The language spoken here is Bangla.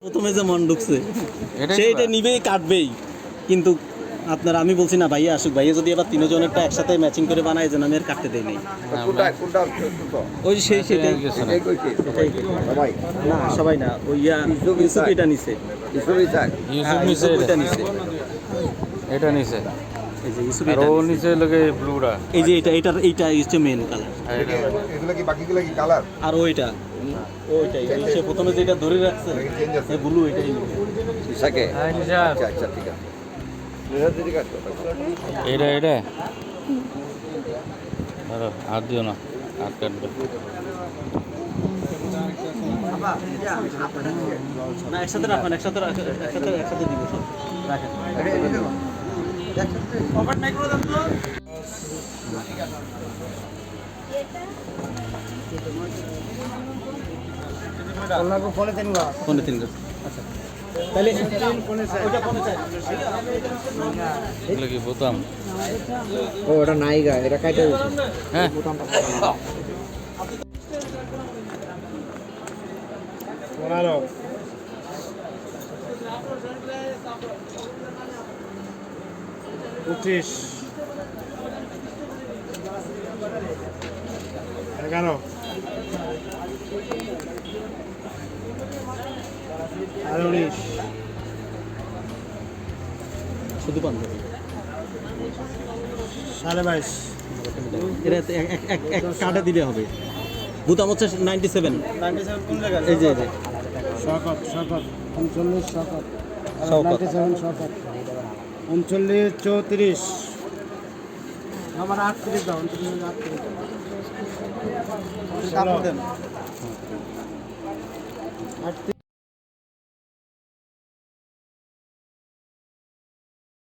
প্রথমে যে মন ঢুকছে এটাই সেইটা তো। নিবেই কাটবেই, কিন্তু আপনার আমি বলছি না ভাইয়া আসুক, ভাইয়া যদি এবার তিনজনেরটা একসাথে ম্যাচিং করে বানায় যেন আমি আর কাটতে দেই নাই। ওই যে সেই সেটাই কিছু না। এটাই। না সবাই না, ওই ইউসুফ এটা নিছে। ইউসুফ হ্যাঁ, নিচে ইউসুফ এটা নিছে। এটা নিচে এই যে ইউসুফ আর এটা ও নিছে। নিচে লোকে ব্লুটা এই যে এইটা হচ্ছে মেন কালার। এগুলো কি বাকিগুলো কি কালার? আর ওইটাই সে প্রথমে যেটা ধরে রাখছে ব্লু, এটাই নিবে। ইসাকে আচ্ছা আচ্ছা ঠিক আছে। ঠিক আছে। এটা ধরো আর দিও না, আর কাটবে। না একসাথে রাখবেন, একসাথে দিব সব রাখেন। ফোনে তিন গজ। আচ্ছা তাহলে ওইটা ফোনে চাই। এগুলো কি বোতাম? ও এটা নাইগা, এটা কাইটা দিছে। হ্যাঁ পঁচিশ 11 আর 19 শুধু পাঞ্জাবি। 22.5 এটা এক কাটা দিলে হবে। বুতাম হচ্ছে 97। 97 কোন জায়গা? এই যে শকত 39 শকত শওকত। 97 শকত 39 34 আমার 38 দাও 38 দাও।